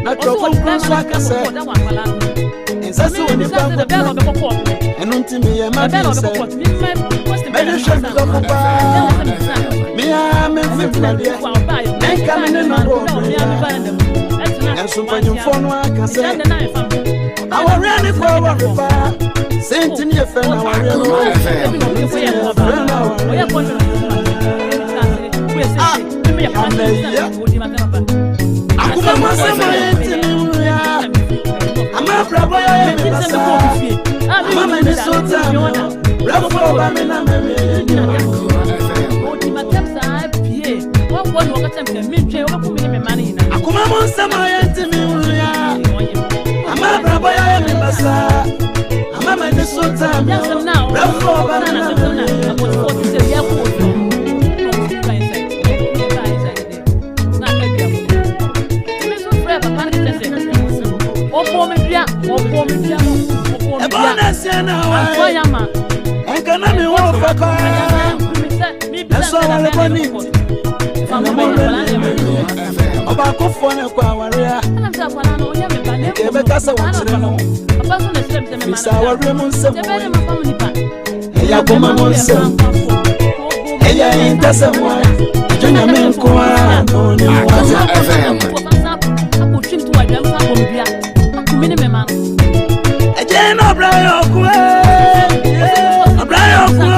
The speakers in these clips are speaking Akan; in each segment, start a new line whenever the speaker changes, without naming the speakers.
na trofo kwanso akase ensase woni pa enu ntimi ye ma bi se me de chef ko pa me a me fitna de enka me ne no enso panyumfo no akase awore ne ko awore pa sentini e fe na awore no Akuma masema yentini ya ama brabo ya mbasa ama mene sota brabo ba mena meme Akuma masema yentini ya ama brabo ya mbasa ama mene sota brabo ba mena meme Ebona siana wa enkana mi wo papa eso wale boni oba ko fone kwa waria ebe kasa wonchire no bisa waria mu nsem ya kuma mu nsem ya intasa mo jonya men ko no ni wa FM Ejena Brian Kwe Brian Kwe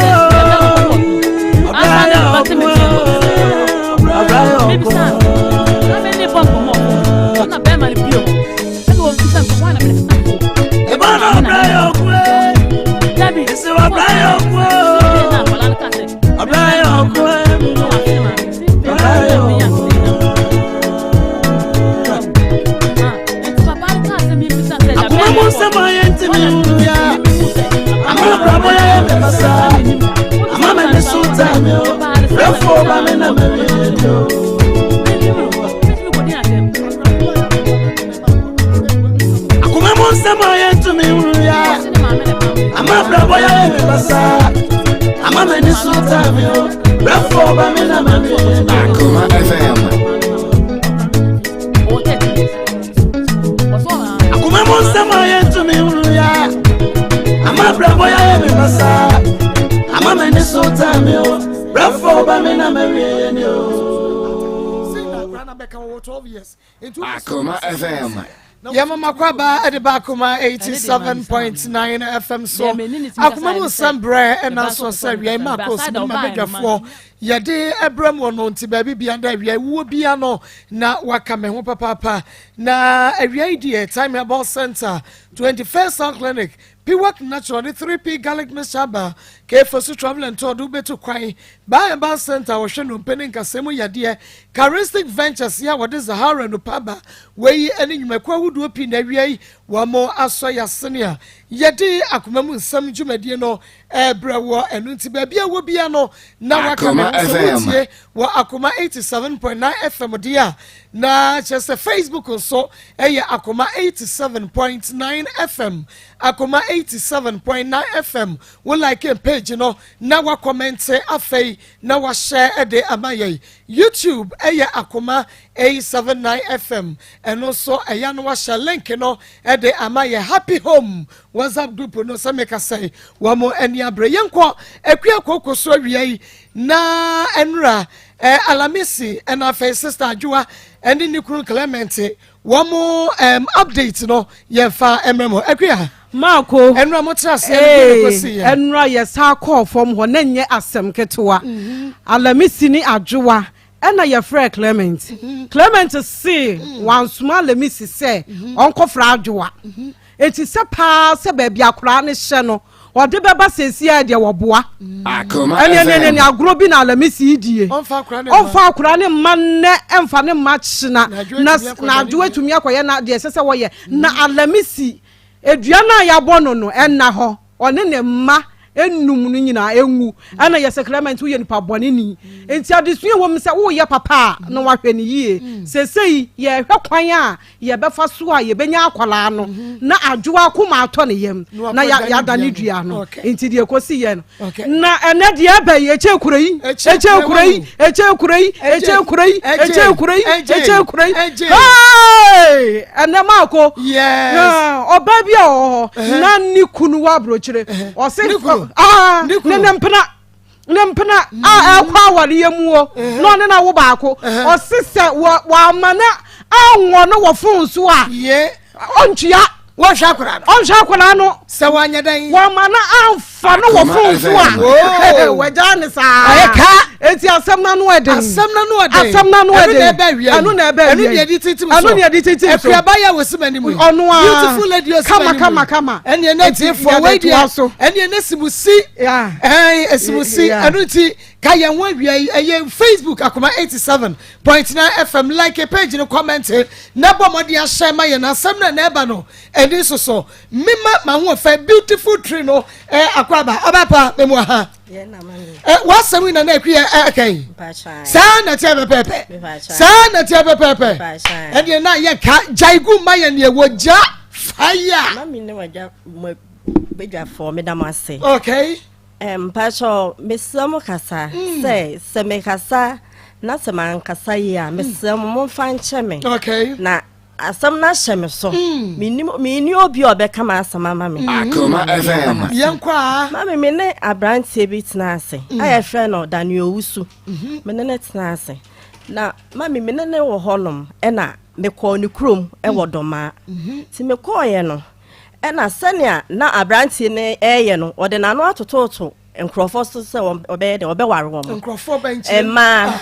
Akoma FM Akoma monsema yetu miuya ama bravo ya mbasa ama mene sota meo bravo ba mena merieni Akoma FM Yama makwaba at the Bakuma 87.9 FM so Akuma Musambre and also say Maa Akos mega for Yade Abram wono nti baby bianda we wo bia no na wakame ho papa na awia time about center 21st South Clinic Piwak naturally 3P garlic mishaba ke fosu travel and tour do beto kwai by about center wo hwe no penin kasemu yade Charistic Ventures ya wode Zahara no paba we ani nyumakwa wudu opi na awia wa mo aso ya senia yade akoma mu nsam dwumadie no brawo enu nti ba bia wo bia no na wakame FM wa Akoma 87.9 FM dia na chese Facebook so Akoma 87.9 FM Akoma 87.9 FM we like a page no na wa comment afei na wa share de amaye YouTube Akoma 879 FM and also no wa share link no de amaye happy home WhatsApp group no se make say wa mo eni abre yenko akua kokoso awie na enra Alamisi and our sister Ajua and the Nikuru Clement one more update no yefa emremo akua Marco enra motras enra yesa call from honenye asem ketewa Alamisi ni Ajua ena ye frɛ Clement see one small Alamisi say onko fra Ajua eti se pa se ba bia kora ne hye no ode beba sesia de woboa Akoma ene agro bi na Alamisi die onfa akura ne manne emfa ne machina na adwo atumi akoye na de sese woye na Alamisi edua na ya bono no enna ho one ne mma
enum no nyina enwu ana ye sacrament wo ye nipa bone ni enti adesua wo mse wo ye papa na wahwe ni yie sesei ye hwekwan a ye befa so a ye benya akwala no na adwoa Akoma ato ne yem na ya da ne dua no enti de kosi ye no na ene de aba ye echekurai hey ene mako yes oba bia o na ni kunu wa brochire o se nempena akwa wale yemuo no ne na wo baako o sese wa mana anwo no wo funso a ye ontwia wo hwakwara no
se wanya dan
wa mana amfa no wo funso a waja ne sa ayeka enti asem na no eden anu na ebe
anu ne di titim efiaba ya wosimanimu beautiful lady
osimanimu kama
ene na ti for we dia ene na simusi esimusi anu ti ka ye won wi Facebook Akoma 87.9 FM like a page no comment na bomodi a share ma ye na asem na eba no eni so mema ma ho fa beautiful tree no akwaba obapa memu ha what's we na ekwe okay sana tie pepe and na ye ka jaigu ma ye ne woja fire
mami ne waja bedwa for me damase
okay
pacho mesamo kasa se me kasa na se man kasa ya mesamo mo fa ncheme
okay
na asam na hyeme so mini obi obeka ma asama mami
Akoma FM
yankwa
mami me ne abrantie bi tena ase aye frɛ no Daniel Wusu me ne tena ase na mami me ne wo honom na me kɔ ne krom wo doma ti me kɔ ye no na sania na abrantie ne eye no ode na no atototo nkrofo so se obeye de obeware wo
nkrofo bench
ma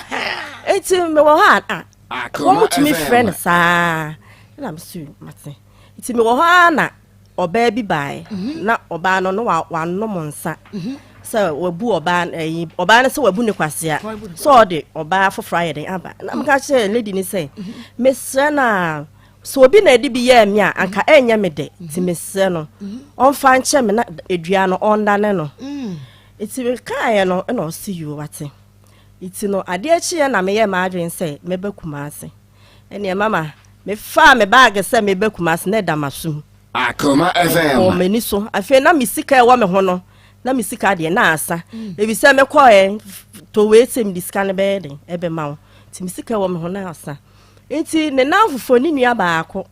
eti me wo ha Akoma mi friend sa na msu mate iti me wo ha na oba bi bai na oba no wa no monsa so wabu oba oba na se wabu ne kwasea so de oba for Friday aba na mka che lady ni say mesre na so obi na edi bi ye mi a anka enya me de ti mesre no on fa nche me na edua no onda ne no iti me kai no na o see you wate iti no ade achi na me ye ma adwen say me ba Kumase ene mama me fa me bag say me ba Kumase na damasum
Akoma FM
o meni so afi na misika e wo me ho no na misika de na asa e bi say me ko to we sem disika ne be den e be ma ti misika e wo me ho na asa enti ne na fofo ni nua baako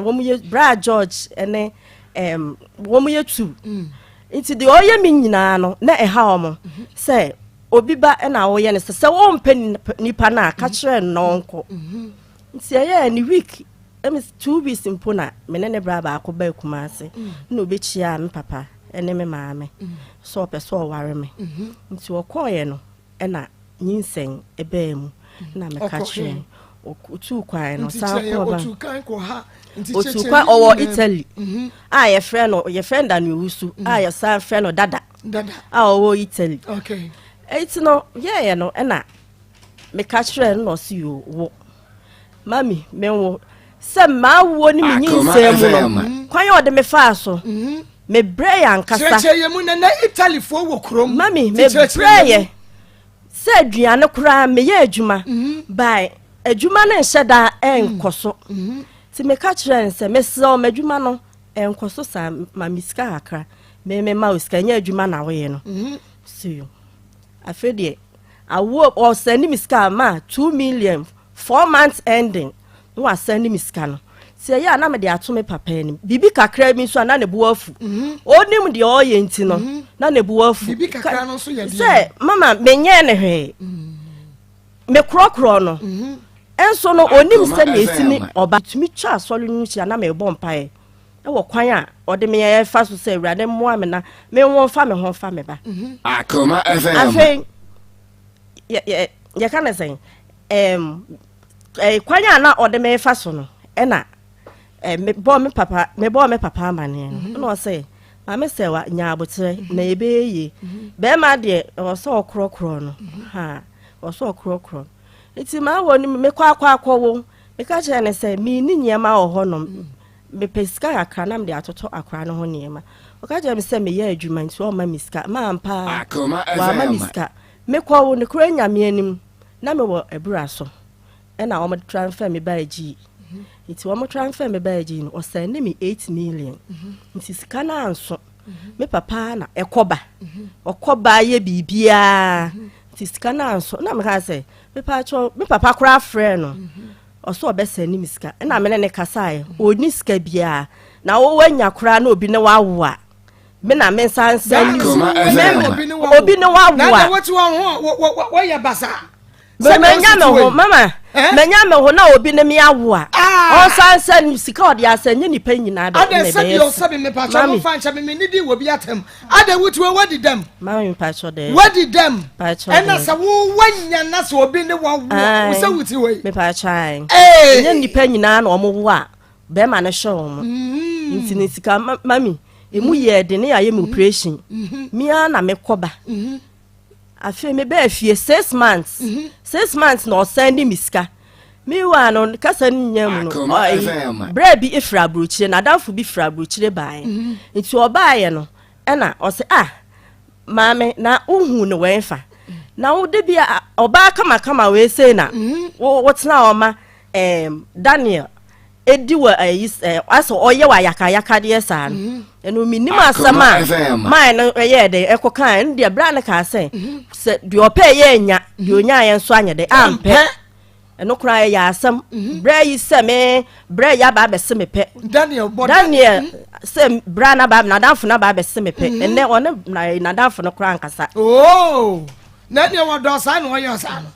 wo mu ye bra George ene wo mu ye tu enti de oye mi nyina no na e ha omo say obi ba na wo ye ne se wo mpa nipa na ka kire no nko nti ye ni week 2 weeks impo na menene bra ba akoba Kumase na obechia me papa ene me maame so opeso ware me nti okoye no na nyinsen ebe mu na me ka kire otu kwan no sa ko ba otu kwa owo Italy ye friend Daniel Wusu ye sa friend no dada owo Italy
okay
eti no ye no na me ka kire no si yo wo mami me wo se ma wo ni me nyinsem no kwan ye ode me fa so me brey ankasa
cheche mu na Italy fo wo krom
mami me brey se aduane kura me ye adwuma by adwuma na nheda enkoso ti me ka kire nse me se o madwuma no enkoso sa ma miska akra me ma oska nya adwuma na wo ye no see you afedie awo o send miska ma 2 million 4 months ending no wa send miska no se ya na me de ato me papa ni bibi kakra mi so na ne bo afu onim de o ye nti no na ne bo afu
bibi kakra no so ye de
se mama menye ne hwe me krokro no enso no onim se na esini oba tumi twa asolu nchi na me bo mpae e wo kwan a ode me ye fa so se awurade mo ame na me won fa me ho fa me ba
Akoma FM
afen ya kana say kwan a na ode me fa so no e na me bo me papa amane no no say ma me se wa nya abotre na ebe ye be ma de o so okrokro no ha o so okrokro iti ma woni me kwa wo me ka che ne say mi ni nyema o ho no me pesika akra na me de atoto akra no ho niema oka je me se me ye adwuma nti o ma miska ma ampa wa ma miska me kwa wo ne kura nyame anim na me wo ebura so e na o mo transfer me ba agi nti o mo transfer me ba agi no o send me 8 million nti sika na anso me papa na ekoba okoba ye bibia nti sika na anso na me ka se me papa kura friend no oso obese ni miska na me ne kasae oni sika bia na wo wanya kura na obi ne wawo me na me sansan ni obi ne wawo
na what you want wo ya basa
menya me ho mama menya me ho na obi ne me awo o sansan sika odi asanye ni pa nyina da
me be ade se bi me pa cha mo fa ncha me ni di wo bi atem ade wutu what did them
mama me pa cho de
what did them and na sa wo wanya na so obi ne wawo wo se wuti we
me pa cha nya ni pa nyina na o mo wo a be ma ne show mo nti ni sika mami emu ye de ne ya ye me operation mi na me koba afi me be afie 6 months 6 months no send me miska mi wa no kasa nyam no bread bi ifra bruchire na danfo bi fra bruchire bai nti obaye no e na o se maame na uhu no wenfa na wo de bia oba kama we say na what na oma Daniel edi wa aso oye wa yaka de sa no eno minima asama mai no ye de ekokan de bra na ka se de opa ye nya de onya ye nso anya de ampe eno kra ya asam bra yi se me bra ya ba be se me pe Daniel se bra na ba na danfo na ba be se me pe ene one na danfo no kra nkasa
Daniel wa do sa no ye sa no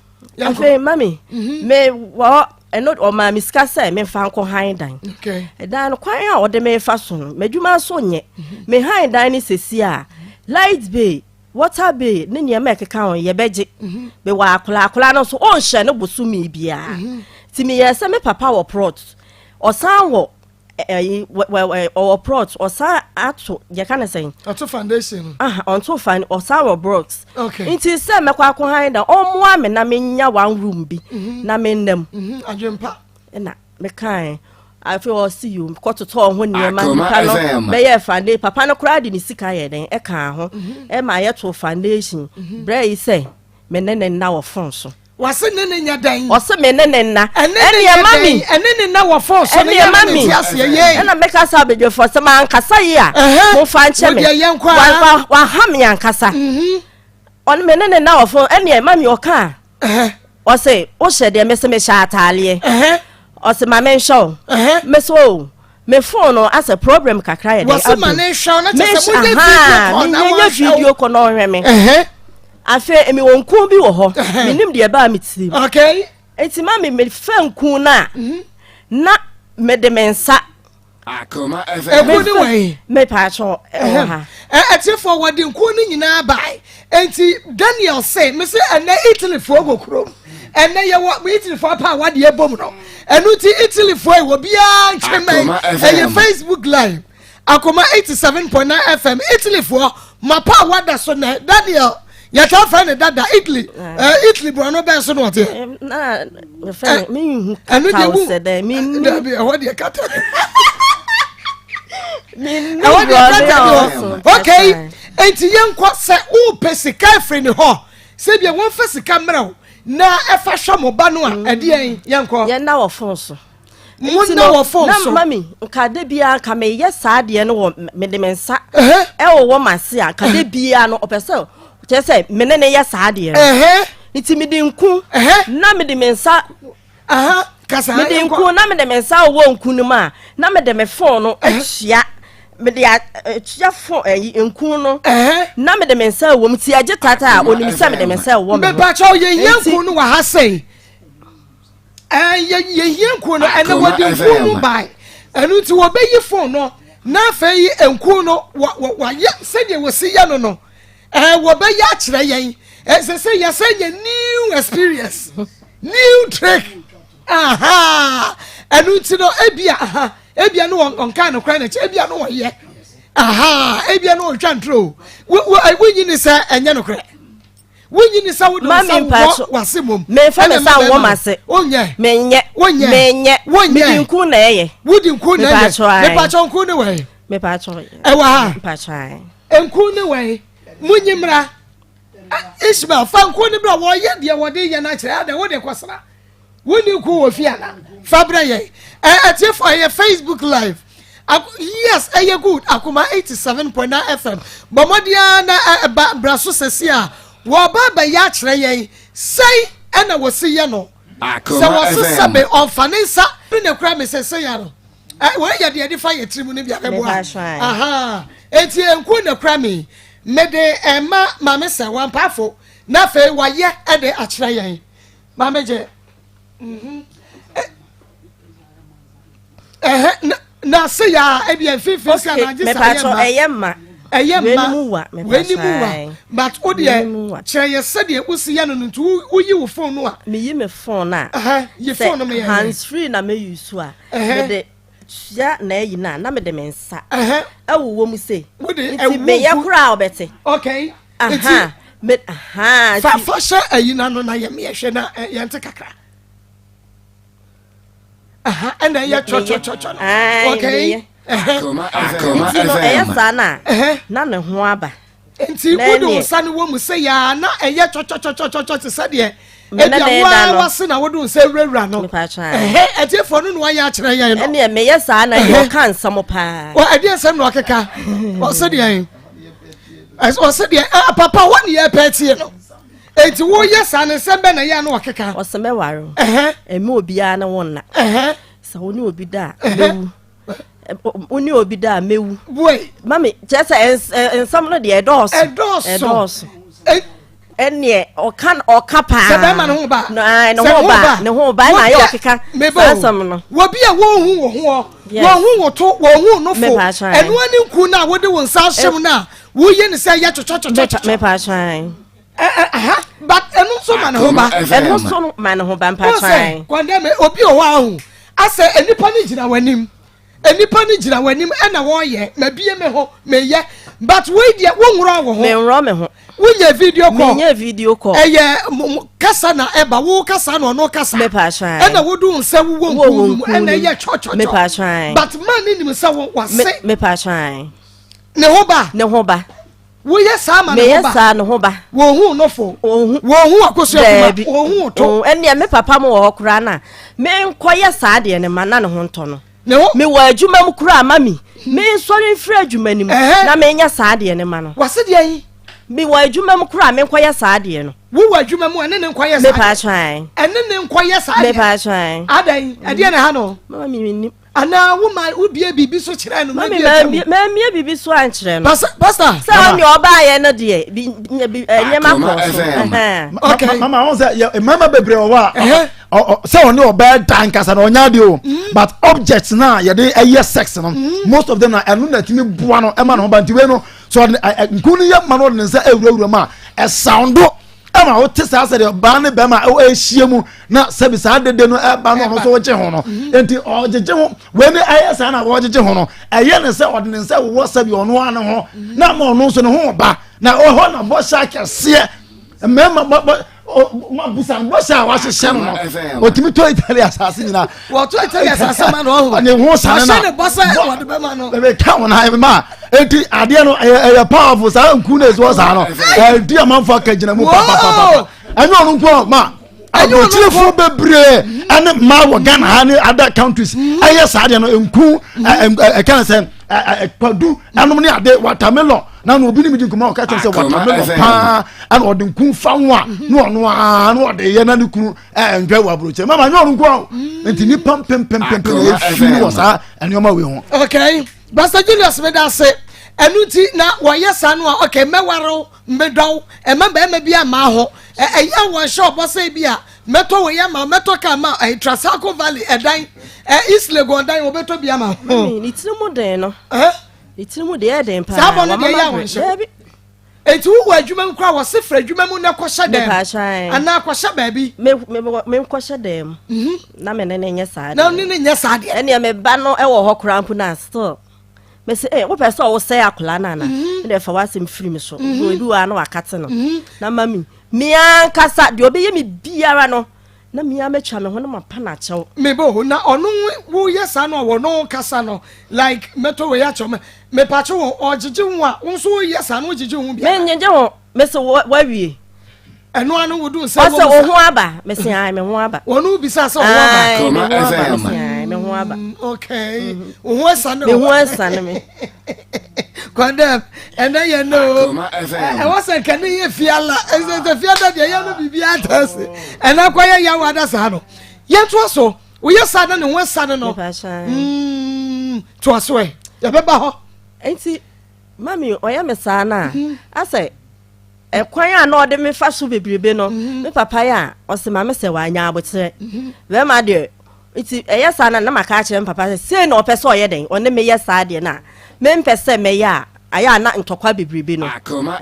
afi mami me wo eno o ma miska say me fa nko han dan
okay
dan no kwan a o de me fa so no medwuma so nye me han dan ni sesi a light bay water bay ne ne ma keka on ye beje be wa akula no so on hye no bosu mi bia ti me yesa me papa wo prot o san wo o prot o san ato ye kana say
ato foundation
on to find o san wo brocks
okay
nti se me kwa ko han dan o mo ame na me nya one room bi na me ndam
adwempa
na me kan I feel see you got to talk when you man be ye foundation papa no kra di ni sika ye den e kan ho e ma ye to foundation bra say me nene na wo fon so
wase nene nya dan
o se me nene na ene ya mami
ene na wo fon so
ene ya mami e na me ka sa bejo for se man kasa ye a mo fa nche me wa ha me yan kasa on me nene na wo fon ene ya mami o ka o se o she de me se me sha atale o se ma men show me so me phone as a problem kakra ye dey
was ma men show na te se mo
video ko no hwe me afi emi wonku bi wo ho minim de ba mitim
okay
enti ma me fanku na me de mensa
Akoma
FM way
me pa cho ha
ati forward nku ni nyina bai enti Daniel say me say na Italy for go krom ene ye wo Italy for pa wa de bom no enu ti Italy for wo bia ncheme e Facebook live Akoma 87.9 FM Italy for mapa wa da so na Daniel ya ta fa ne dada Italy Italy bro no be so no te
na me fa me hu ka de me
ni what de kata okay enti yenkwa se u pesika freni ho se bia won fa sika mra na efa hwamo ba no a ade en yenkwa
ye na wo fon so
mo na wo fon so
na mami nka de bia ka me ye sa de no wo me de mensa wo mase a ka de bia no opese che se me ne ye sa de enti me de nku na me de mensa
kasa
me de nku na me de mensa wo nku no ma na me de me fon no ahia me de ahia fon nku no na me de mensa wo mti age tata onim se me de mensa wo
me ba cha ye nku no wa ha sei ye nku no ene wo de nku no bai enu ti wo be yi fon no na fa yi nku no wa ye se de wo si ya no no wo be ya kire yen se ya se ye new experience new trick enu ti no ebia no on kan no kran na ebia no ye ebia no twa ntro wo yin ni se enye no kran wunyi ni sa wudu sa wasimum
me fa me sa wo mase
onye
menye midinku na eye
wudinku na eye me pa chonku ne we
me pa cho
ewa
pa chai
enku ne we munyi mra Ishmael fanku ne bra wo ye de wo de ye na kire ade wo de kwasra wuninku wo fiana fabra ye atie for your Facebook live. Yes, you good. Akoma 87.9 FM. Bomodia na braso sesia. Wo baba ya kire ye. Say na wo se ye no. So wo se sabe on fanisa ne kura me se ya no. Wo ya de fa ye trimu ne bia bebo. Aha. Enti enku ne kura me. Me de ma me se wan pafo. Na fe wa ye de a kire ye. Ma me je. Na say ya e bi enfifi sia na je say
eyema
weni muwa but odie kire ye se de usi ya no ntu uyi wo phone no a
me yi me phone na
ye phone no me
hands free na me use a me de ya na yi na me de me nsa awuwo mu se me ye kura obete
okay
me
fa sha ayi na no na ye me hwe na ye nte kakra and then you okay.
Akoma FM.
Yes, Anna. Na ne ho aba.
Enti wodo sane wo mu se ya na eye cho se de. E dia wa se na wodo se wura no. Etiefo no no ya kire yan no.
Ene me yes ana ye kan sam pa.
O ade asem no keka. O se de yan. O se de papa woni ye petie no. Enti wo yes ane sembe na ya no keka.
O se me waro. Eme obia na wonna. Sa woni obi da mewu. Oni obi da mewu.
Boy,
mami, just ensam no de edos. Ene o kapa.
Se be ma no ho ba.
Ne ho ba na ye okeka. Ensam no.
Wo bi a wo hu wo to wo hu no fo. Enu ani nku na wo de won sa hyem na wo ye ne se ye chochochocho.
Me pa try.
But enu so ma no ho ba.
Enu so ma no ho ba pa try.
Kwande me obi o wa hu. Ase enipa ni gina wanim. Enipa ni gina wanim na wo ye na bie me ho me ye. But we dia wo nwro wo ho.
Me nwro me ho.
Wunye video call.
Menye video call.
Kasa na eba wo kasa no no kasa.
Me pa try.
Na wo do nsa wo nku na ye chochocho.
Me pa try.
But man ni nsa wo wase.
Me pa try.
Ne ho ba. Wo ye sa ma
no ho ba. Me ye sa no ho ba.
Wo hu no fo. Wo hu akoso kuma. Wo hu to.
Ene me papa mo wo kura na. Me nkoye sa de ne ma na ne ho nto no. Me wa adwuma mu kura mami. Me sori free adwuma ni mu. Na me nya sa de ne ma no.
Wase de yi.
Me wa adwuma mu kura me nkoye sa de no.
Wo wa adwuma mu ene ne nkoye sa.
Me pa try.
Ene ne nkoye sa.
Me pa try.
Adan, ade ne ha no.
Mama mi ni.
Ana wo ma wo bia bibi so kire no
ma bia bibi so an kire no
pastor
sa on your ba ye no de nyema ko
okay mama on say mama bebre o wa say on your bed dan kasa no nya de o but objects na ye de aye sex no most of them na enu na timi bua no e ma no ba ntiwe no so nkunu ye ma no ne say ewurawura ma e sound ama o tisa se de ba ne be ma o ehie mu na sebisa dede no e ba no so wo che ho no enti o jeje ho we ne aye sa na wo jeje ho no eye ne se odene se wo sabi ono ane ho na ma ono so ne ho ba na o ho na bo sha kese mema ma busan bo sha wa hye no o timi to Italia asase nyina
wo to Italia asase ma no ho
ne ho sa na
bo sa wo de be ma no
be ka won ha ma enti ade no e powerful sa nku na ezo sa no di amanfo ka gina mu papa anyo no nko ma anyo telefon bebre ane ma wo Ghana ha ne other countries aye sa ade no nku e kan say kwadu anom ne ade watermelon na no obi ni mi nkuma o ka say watermelon pa ane ode nku fa ho a no ono a no ode ye na ne kunu ndwa wa broche mama anyo no nko enti ni pam e fi wo sa ane o ma we ho
okay Pastor Julius me da say enuti na wo yesa no okay mewaro mbedaw e ma ba bi ama ho eya won shop say bi a meto we ya ma meto ka ma Trasaco Valley edan East Legon dan obeto bi ama
ni tirimu den no ni tirimu de den pa
sa no de ya won shop enti wo adwuma nkwa wo se fra adwuma mu na ko hye dem ana ko hye ba bi
me ko hye dem na me ne nya sa de
na ne nya sa de
ene me ba no e wo ho krampu na still me say wo person wo say akola na na de fa wasem free me so so ebi wa na wakate no na mami mia kasa de obi ye me biara no na mia metwa me ho na mapa na chew
me bo na onu wo yesa no wo no kasa no like meto we ya chew me pa chew o jiji ho a wo so yesa no jiji ho bia
me nyenje ho me so wa wie
eno anu wo do se
wo so ho aba me se ai me ho aba
wonu bisa se ho aba
Akoma FM
me ho aba
okay wo esa no
me ho esa no me
Condemn, and then you know,
Akoma FM.
I was a can you feel the fear that you have to be at us, and I quite young one as I know. Yet was so, we are sudden and one sudden of to us way. The Baba,
ain't see, Mammy, I am a sana. I say, a choir no de me fast to be no, me papaya, or some mamma say, why now would say, well, my dear, it's a yes, and I'm a catcher and papa say no peso yedding, or the me yes, I did not. Men per se me ya aya na ntokwa bebrebe no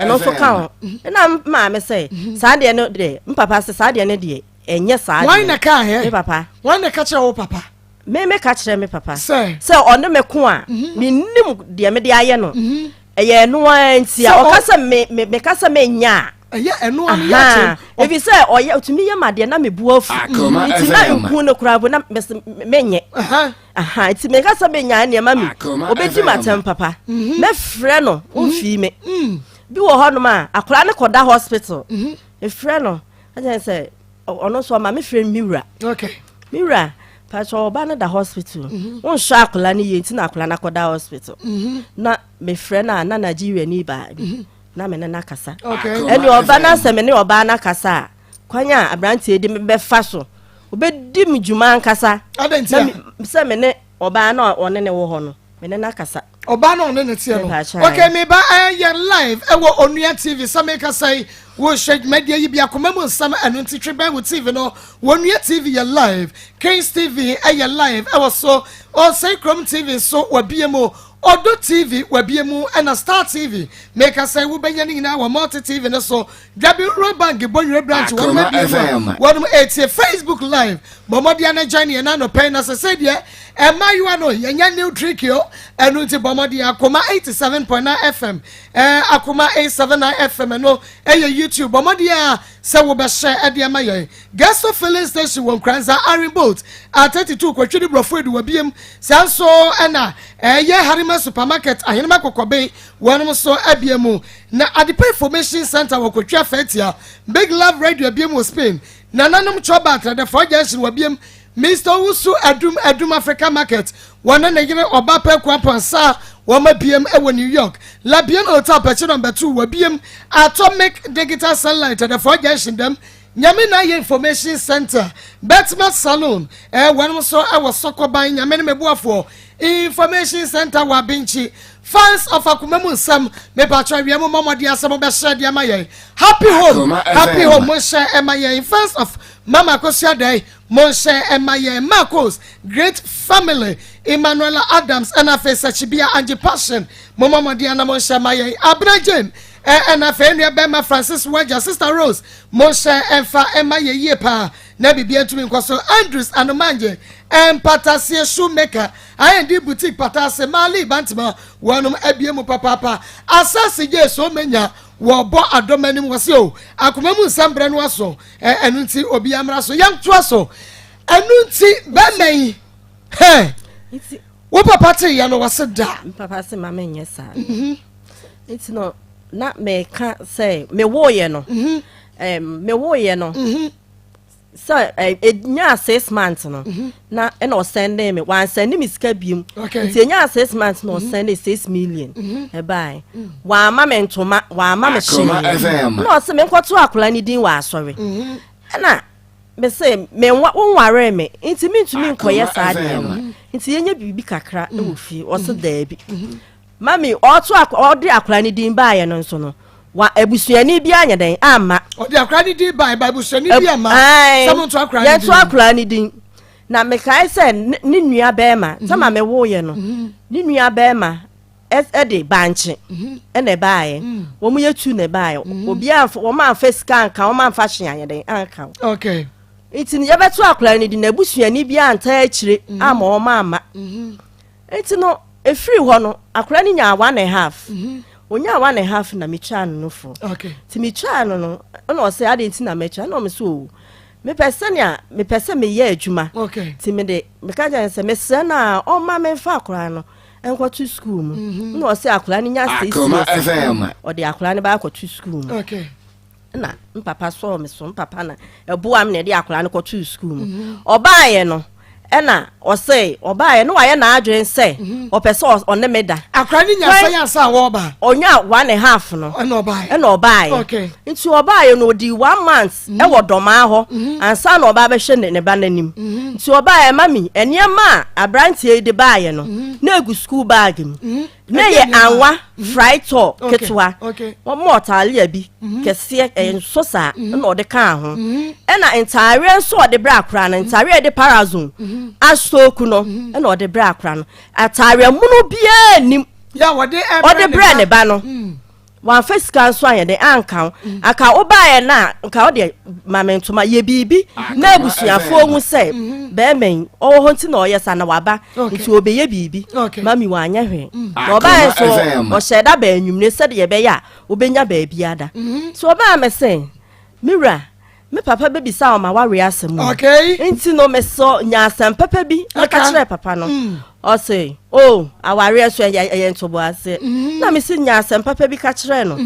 and also count na ma me say Saturday no dey papa say Saturday no dey enye Saturday
why na ka he
papa
why na ka chere papa
me ka chere me papa
say
ono me ko a me nim de me de aye no eye no anti a o ka say me ka say me nya
yeah eno am ya
che if you say oye otumi ye made na me bu afu iti na nku no kura bu na me nye iti me ka say me nya na ma me obedi matem papa me frɛ no onfi me bi wo ho no ma akora ne koda hospital e frɛ no aja say ono so ma me frɛ miwura
okay
miwura pacho oba na da hospital won sha akora ne ye iti na akora na koda hospital na me frɛ na Nigeria ni ba na me na kasa
okay
eni oba na se me ne oba na kasa kwanya abrantie di me be fa so obedi mi djuma kasa
adentia
se me ne oba na one ne wo ho no me ne na kasa
oba na one ne tie no okay me ba ya live e wo Onua TV some ka say wo shake media yi bia Akoma mu sam anu ntitwe with TV no Onua TV ya live Kings TV ya live e wo so o say Chrome TV so wa biemo Odo TV wabiemu and Star TV make us say we be nyina wa multi TV no so Gabi Robank bonwe branch one one 80 Facebook live Bomodia na join na no pay na say dia e mayu no yanya new trick yo enu ti Bomodia Akoma 87.9 FM Akoma 879 FM no YouTube Bomodia say we be share e dia maye Guest of filling station won Kranza Iron Boat at 32 kwatwedi brofo edu wabiem sanso na ye harima supermarket ahenema kokobe wonum so abiemu na Adepa Information Center wokotwa fatia Big Love Radio abiemu Spain na nanum choba the forgetion wabiem Mr. Usu Adum Africa Market wana na yire oba kwa ponsa wama biem e New York Labian Hotel Pechi number 2 wabiem Atomic Digital Sunlight the forgetion them Nyame na ye Information Center Betma Salon wonum so I was sokoban nyame ne mebuafo Information Center wa Binchi fans of Akoma mu sam me patwa wiamo mamodi asem be share dia maye happy home mo share emaye fans of Mama Akos day mo share emaye Maa Akos great family Emmanuel Adams and afesa chibia Angie Passion mo mamodi ana mo share maye Abrajen and afenua Bema Francis Waja Sister Rose mo share enfa emaye ye pa na bibia tumi nkoso Andrews Anomanje Patasie shoemaker I boutique patase mali bantima wanum abiemu papa asase je so menya wo bo adomanim wase o Akoma mu nsambra no aso enu nti obi amra so yam to aso enu nti bemen wo papa te ya no wase da
papa se mama nye sa it's no na me ka say me wo ye no me wo ye no so nya 6 months no na e no send me one send me sika biem nti nya 6 months no send 6 million e buy wa mama ntoma wa mama she no se me nkoto akola ni din wa asori na me say me wonware me nti me ntumi nkoye saa de no nti yenya bibi kakra e wo fi o se da bi mami o de akola ni din ba ye no nso no wa ebusuani bia anya den ama
o de akra ni din ba ebusuani bia ma samu to akra ni
din ye to akra ni din na me kai se ni nua be ma sama me wo ye no ni nua be ma e de banche e na baaye wo mu yetu na baaye obi anfa wo ma anfa scan kan wo ma anfa hye anya den anka
okay
itini ye beto akra ni din na ebusuani bia anta akire ama wo ma ama itino efiri ho no akra ni nya 1.5 onya 1.5 na me twa no fo ti me twa no no o say ade nti na me twa no me so me person ya me person me ye adwuma ti me de me ka jan say me se na o ma me fa akora no enko to school mu no o say akora ni nya say o de akora ni ba akwa to school mu na papa so me so papa na ebo am na de akora ni ko to school mu oba ye no ena o say oba ye no wa ye na adwen say o pese o ne meda
akora ni nya say asa wo ba
onya 1.5 no ena oba ye nti oba ye no di 1 month e wo doma ho ansa na oba be hwe ne ba nanim nti oba ye mami eniema abrantie de ba ye no na egu school bag mu na ye anwa frito ketwa wo mortale abi kese enso sa na ode kan ho ena entire nso ode bra akora na entire de parazone asoku no na ode bra akora no atare munu bia nim
ya
ode bra ne ba no wan face kan so anye de anka aka oba ye na nka ode mamentoma ye bibi na abusuafo hu se be men o ho nti na o yesa na waba nti obe ye bibi mami wa anya hwe na oba ye so o sheda ba anwumne se de ye be ya obenya ba biada so oba me se mira me papa be bisa o ma wa we asem nti no me so nya asem papa bi aka kire papa no o say oh aware so ye ntobo ase na me si nya asem papa bi ka kire no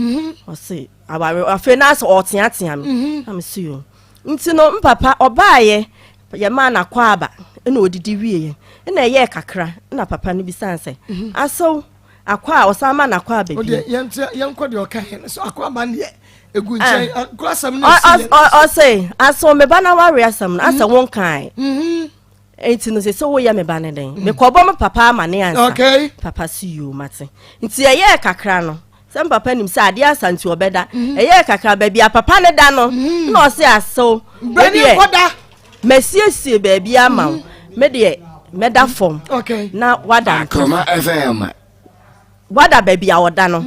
o say aware afi na so o tia me na me si yo nti no papa obaaye ye ma na kwa aba na odidi wie na ye kakra na papa no bi sanse aso akwa o sama na kwa aba bi
ye nkọ de o kan so akwa ba ne egu nche klasam
na o say aso me ba na ware asem na asa won kan enti no se so wo ya me ba ne den me ko bo me papa ma ne ansa papa si you mate nti ye kakra no sem papa nim se ade asanti obeda ye kakra ba bia papa ne da no na o se aso
brani koda
mesiesie ba bia ma me de meda form na wada
Akoma FM
wada ba bia oda no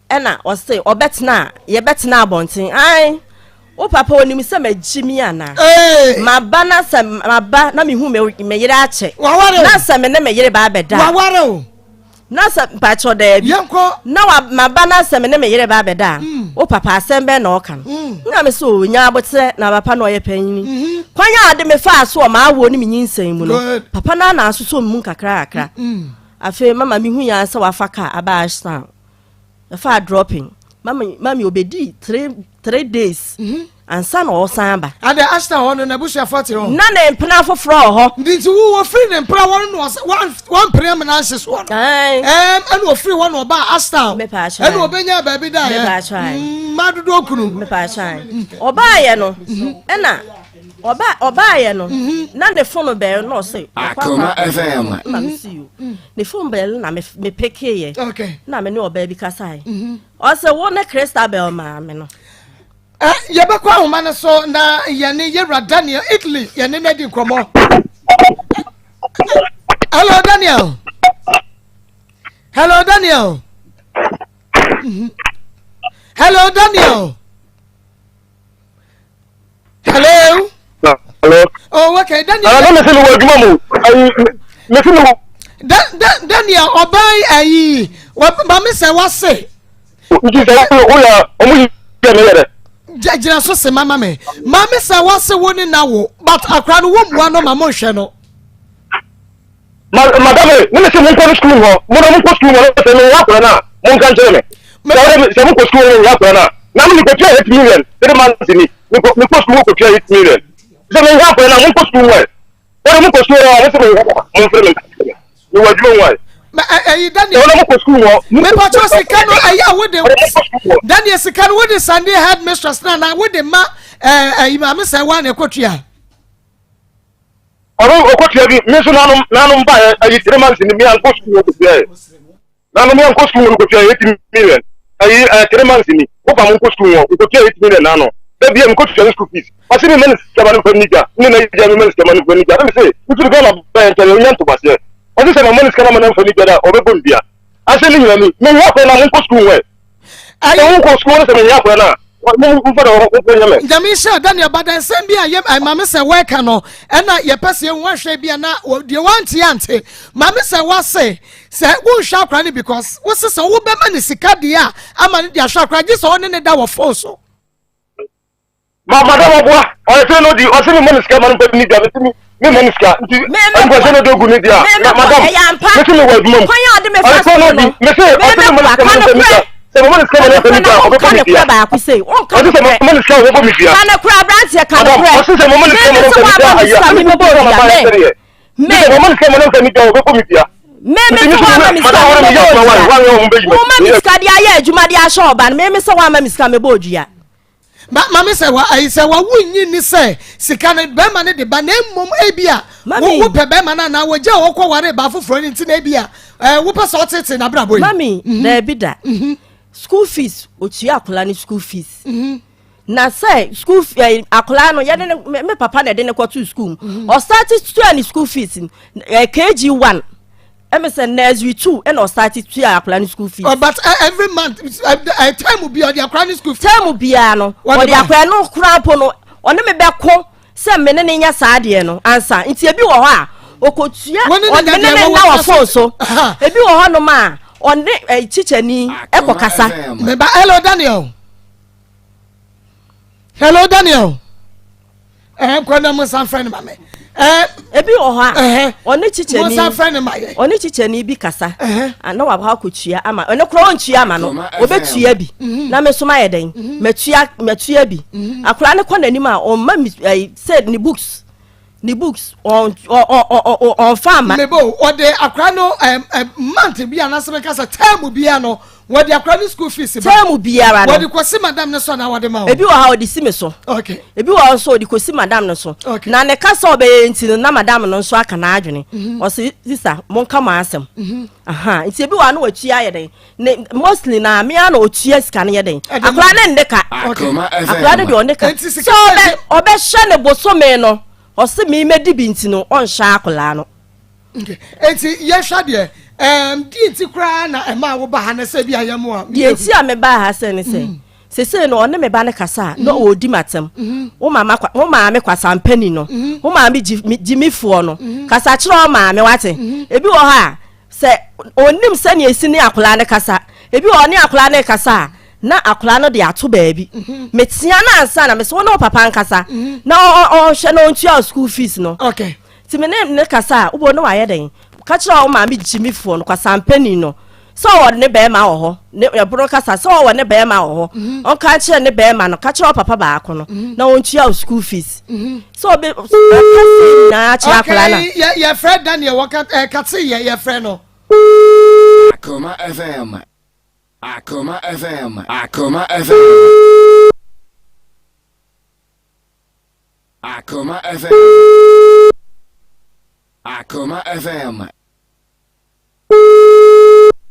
ena o se obetna ye betna abontin ai o papa onim se magimi ana maba na se maba na mehu me yere ache na se me ne me yere ba beda
waware o
na se pacho da bi na maba na se me ne me yere ba beda o papa asembe na oka na me so onya abotre na papa na oye panyin kwanya ade me fa so ma awo ni nyinsan mu no papa na asoso mu kakra kakra afi mama mi hu ya se wa faka aba ashtan fa dropping mami obedi 3 days ansa na o samba
ade ashtan hono na busha 40 ho
na na empna foforo ho
nditi wo free na empra won no one prem na anses won enu o free won oba ashtan enu obenya ba bi da ya madudo okunu
me pa chan oba ye no ena oba ye no na the phone bell no say
Akoma FM
na me see you the phone bell na me peke ye na me ne oba bi kasai o say wo na crystal bell ma me no
ye be kwa homa ne so na ye ne Yewra Daniel Italy ye ne na di komo hello Daniel hello Daniel hello oh okay Daniel
I don't know what you want
Daniel obai ayi ma me say what say
you say omu ye
jajira so se mama me say what say woni na wo but akra no wo mua no mama hwe no
madame me say mon ko school ho mon ko school ho se no akra na mon kan chere me se mon ko school ho akra na me ko 8 million 3 months ni me ko school ko 8 million se me akra na mon ko school ho o mon ko school ho se mon frère me wa djuma wa
Daniel
mo ko school ho
me pacho se kanu aya wo de Daniel se kanu wo de Sunday headmistress na wo de ma imam say wa na kotua
o kotua bi me so nanum ba ayi 3 months ni me an ko school ko kotua nanum me an ko school ko kotua 8 million ayi 3 months ni ko ba mo ko school ko kotua 8 million nano da bi me ko kotua school fees pasi me men skema no furniture ni na ja me men skema no furniture let me say itu go na ba en tele onyan to base odi se na men skema no furniture da o be bonbia ase ni nyina mi me wa ko na mo ko school we ayi mo ko school se me ya ko na
Jamisha Daniel Badan Sambia yem Mamma say work no and not your person one should be an you want yante. Mamma say what say who shall cry because what's this a woman is Sikadia I'm a shall cry just on in the dower fosso.
Madame I don't know the Osman Moniska man but me Moniska I'm going to do good Madame se mama nska na pe nita obekwa
ba ku sei on ka
se mama nska wo bo mifia
kana kura branch ya kana kura
se mama nska na pe nita
me bo ya me
mama nska na pe nita obekwa mifia
me so wa ma miska wo ma miska dia ya adwuma dia sho ba me so wa ma miska me bo dua
mama say wa I say wa wunyi ni say sika na be ma ne de ba na mmom ebia wo pe be ma na wo je wo kware ba foforo ni nti na ebia wo pe so tete na bra boy
mami na bida school fees otua akola ni school fees na say school akola no ye me papa na de ne kwato school o started to any school fees KG1 say nursery 2 and o started to akola ni school fees
but every month time will be on the akola school fees
time bia no o de akola no kura po no one me be ko say me ne nya saade no ansa nti ebi wo ho a okotua o me ne na wo fo so ebi wo ho no ma on the teacher ni ekokasa
member hello Daniel kwanda mo san friend mama
ebi o ha on teacher ni
mo san friend mama
on teacher ni bi kasa ana wa ba kotua ama one kro ontua ama no obetua bi na me so ma yeden metua bi akura ne kona nim a on ma said ni books on farmer
mebo or the akrano month bi anase be kasa term bi no what the akrano school fees
term biara no
what the kwasi madam ne so na what the ma
ebi wo ha odi si me so
okay
ebi wo so odi kwasi madam ne so na ne kasa obe enti na madam no so aka na adwene o se sister mon ka ma asem aha enti ebi wo na watua ye den mostly na me na otua sika ne ye den akra ne ndeka akra ne de ondeka so obe hye ne bosome no o se me medi binti no on sha akola no
okay enti ye hwa de di kra na ma wo ba ha na se bia yam a
di enti a me ba ha se ne se no ne me ba ne kasa no odi matem wo mama me kwasa mpani no wo mama jimifo no kasa kire o mama me wate ebi wo ha se onim se ne esi ne akola ne kasa ebi wo ne akola ne kasa na akola no de ato baabi metia na ansa na me so no papa nkasa na o hwe no ntua school fees no
okay
ti me ne kasa wo bo no wa ye den ka kira o ma me jimifo no kwasa mpani no so wo ne be ma wo ho ne bro kasa so wo ne be ma wo ho on ka kira ne be ma no ka kira papa ba ako no na o ntua school fees so be na kira akola na
ye friend Daniel waka katse ye friend no
Akoma FM Akoma FM Akoma FM Akoma FM Akoma FM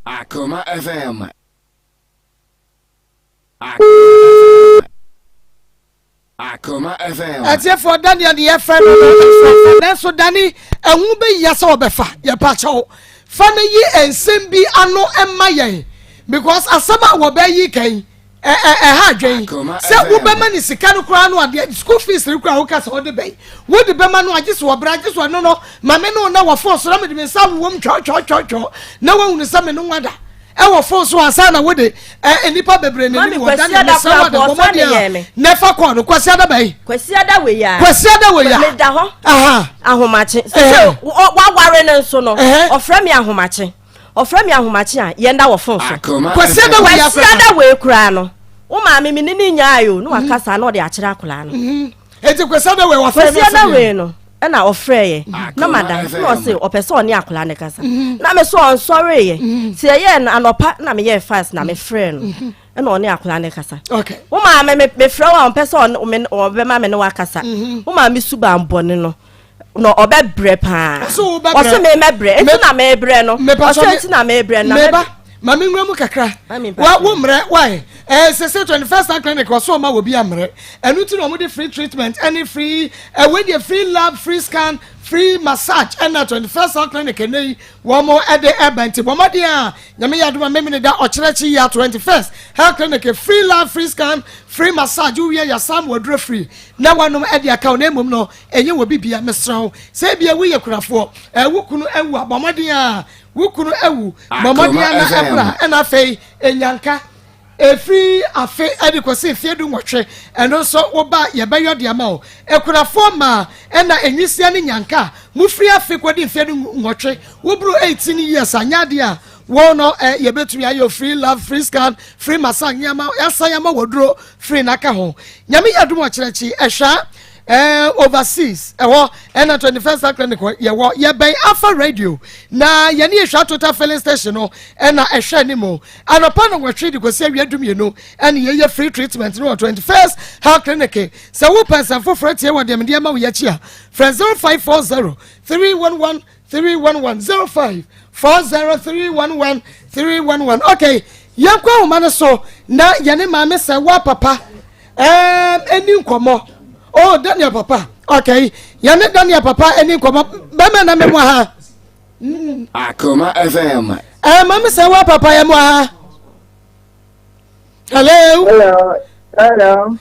Akoma FM Akoma FM
Ati for Daniel the friend no so Dani ehun be yasa obefa ye pa chawo fa na yi ensem bi ano emma yen because asama wo be yi kan ha dwen se wo be mani sika no kura no ade school fees ri kura wo ka se wo de be ma no agise wo bra agise no no ma me no na wo force na me de nsa wo cho na wo hu se me no nwada e wo force wo asa na wo de enipa bebre ne ni wo dan na sa wo de wo de na fa ko no kwasi ada bai
kwasi ada we ya
me
da ho
aha
ahomache se wa ware ne nso no ofra me ahomache a yenda wo fon so
kwasi ada
we kura no wo ma me ni nyaayo no akasa na o de akira akola no
eti kwasi ada we wa
kwasi ada we no na ofre ye na madam no say opese oni akola ne kasa na me so on sorry ye se ye na anopa na me ye fast na me friend no na oni akola ne kasa
okay
wo ma me frɛ wa on pese on be ma me no akasa wo ma me suba mbone no no obebre pa
so
me mebre enti na mebre no enti na mebre na
meba mami nwemu kakra wa wo mre why se 21st clinic was so ma wo bi amre enu ti no mo de free treatment any free when the free lab free scan free massage and 21st health clinic and one more at the Ebenti Bomadia Yamia Memina Ochrechi 21st health clinic free love free scan free massage you ya some would free now one at the account name no and you will be Mr. Say be a we for a wukunu ewa Bomadia wukunu ewu Bomadia and a fay and Yanka free afe adequacy fedu nwotwe eno so oba ye beyo de ama o ekura forma ena enwisia ne nyanka mu free afe kwadi fedu nwotwe wo bro 18 years anyade a wo no ye betumi ayo free love free scan free massage nyama yasayama wodro free naka ho nyame yadum ocherechi ehwa overseas and 21st clinic ye by Alpha Radio na ye ni ehwa total filling station no na ehwa ni mo anopa no we go say we adum ye no and ye free treatment no 21st health clinic so wo person for front here we dem dey ma we ya chi a friend 0540 311 311 05 40311 311 okay yankwa wo man so na ye ne ma me say wa papa eni nkomo oh Daniel papa okay ya ne Daniel papa eni nkomo ba me na me mo ha
Akoma FM
mama say wa papa ya mo ha hello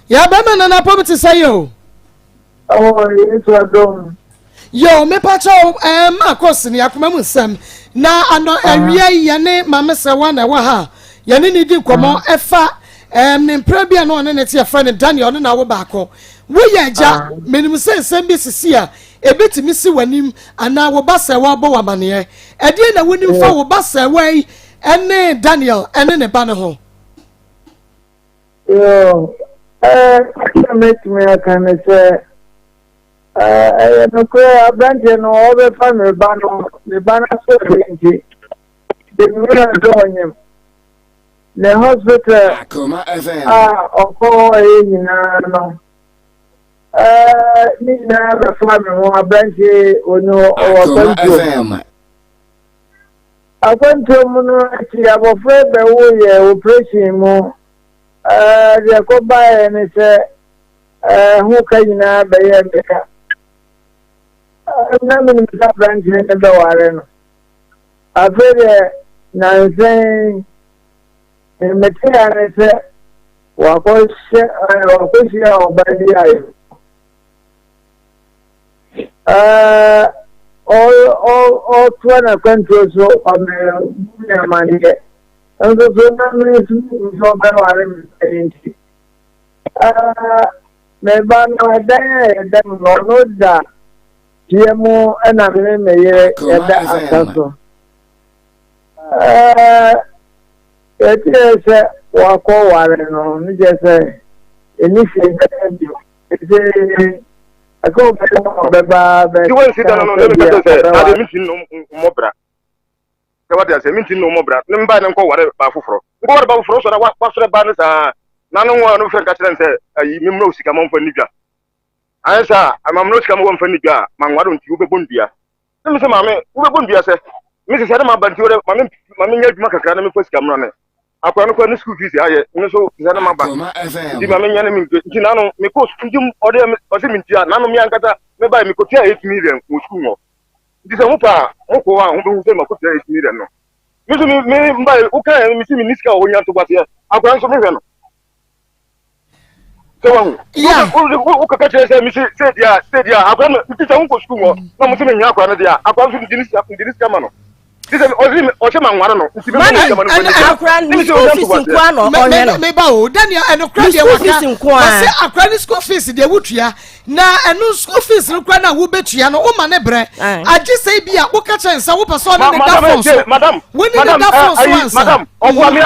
ya ba me na property say yo
it's a dome
yo me pa cho Maa Akos ni Akoma mu sam na ano awie ya ne mama say wa na wa ha ya ne ni di nkomo efa Nimprabia no ne tie friend Daniel no na wo baako wo ya ja menim sensem bi sisi a ebetimi si wanim ana wo basa wo bo wamane e de na wonim fa wo basa wai ene Daniel ene ne ba ne ho
yo make me can say no ko abante no obe family ba no le ba na so nti de me do him the hospital
Akoma FM
oko nyina no ni na ba family mo abante ono
Akoma FM
akwanto mu no ati abofre be wo ye operation mu de ko ba e ne se hu ka nyina be ye ndeka na me ni sa branch ne be ware no afere na nsen metia ne se wakoshe obadi ayo all twana control so ya manike and so na me so ba wale enti me ba no da no da tiemu na me ye da akaso ese wako wale no ni jese enifi ndio ese ako beba
you want sit down no let me say I dey meeting no mobra ka what dey say meeting no mobra nem ba nem ko ware ba foforo ngo ware ba foforo so na wa sore ba ne sa na no wa no fe ka kire say ayi mi mro sika mo fa ni dwa ansa amamro sika mo fa ni dwa man wado nti wo be bondua nem say mame wo be bondua say mi se say ma ba nti wo mame nya dwuma kakra na me fa sika mro ne akwa no kwa ni school fees aye no so say na ma ba di mame nya na mi nti na no me ko njum ode o se mi ntia na no mi ankata me ba mi ko tia 8 million wo school mo di se mo pa mo ko wa ho be hu se ma ko tia 8 million no mi so mi mba o kan mi si mi niska o nya to gwase akwa nso me hwe no so wa hu o ka kire se mi se dia akwa no ti se ho ko school mo na mo se me nya akwa no dia akwa nso di niska ma no this is o man wara no nti me
akra ni school fees nkwa no onye no
me ba o Daniel eno kra de waka se akra ni school fees de wutua na eno school fees nkwa na wo betua no o ma ne bre agi sei bia wo ka chensa wo person ne da phone
madam madam ogwa mi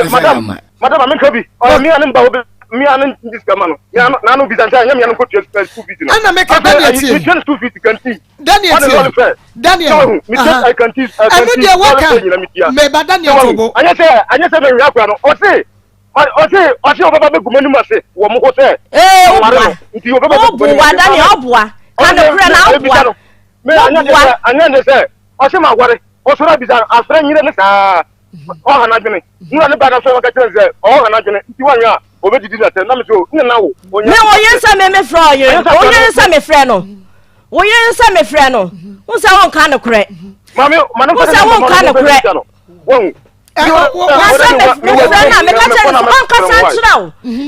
madam amen kabi o mi anen ba wo mi anen this kamano na no bizanta nya mi anen ko school fees no
ana make Daniel tie
mi school fees kan ti
Daniel
mi I can teach
and the waka me ba Daniel tobo
anya say me wi akwa no o se o baba be gumani ma se wo mo ko se nti o baba be gumani
wa Daniel obua kan kure na obua
me anya ne se o se ma gware o so na bizan afra nyire ne sa o hana dwene nura ne ba na so ka kire se o hana dwene nti wanya o be didi na se na me so na wo
me o yensa me fro ye o yensa me fre no wo yen se me frɛ no wo se won ka no korɛ
mami manu
wo se won ka no korɛ
won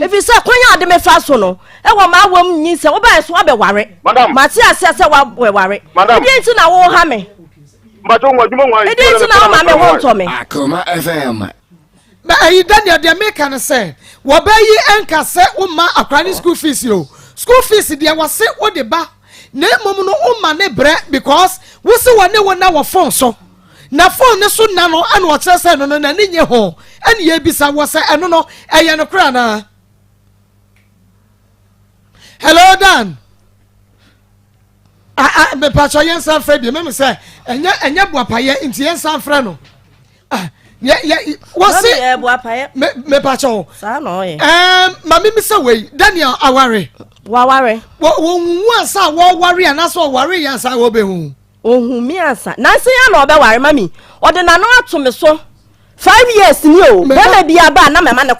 if you say kwanya de me fa so no e wo ma wom nyi se wo ba so abeware ma ti ase se wa ware e di na wo ha me
mbato nwa djuma nwa
e di na wo ma me ho to me
Akoma FM
na ayi Daniel de make can say wo ba yi enka se wo ma akwani school fees yo school fees de wo se wo de ba na mom no wo ma ne bre because wo se wo ne wo na wo phone so na phone ne so na no ana wo kire se no na ne nye ho ana ye bisa wo se eno no eye no kra na hello Dan me pacho yen san frɛ bi me say enya boapaye nti yen san frɛ no ye wo se
boapaye
me pacho
sa no ye
mami mi say we Daniel aware wo nwa sa wo ware ana so ware ya sa wo be hu
ohun mi asa na se ya na obe ware mami ode na no ato me so 5 years ni o be na bia ba na me ma ne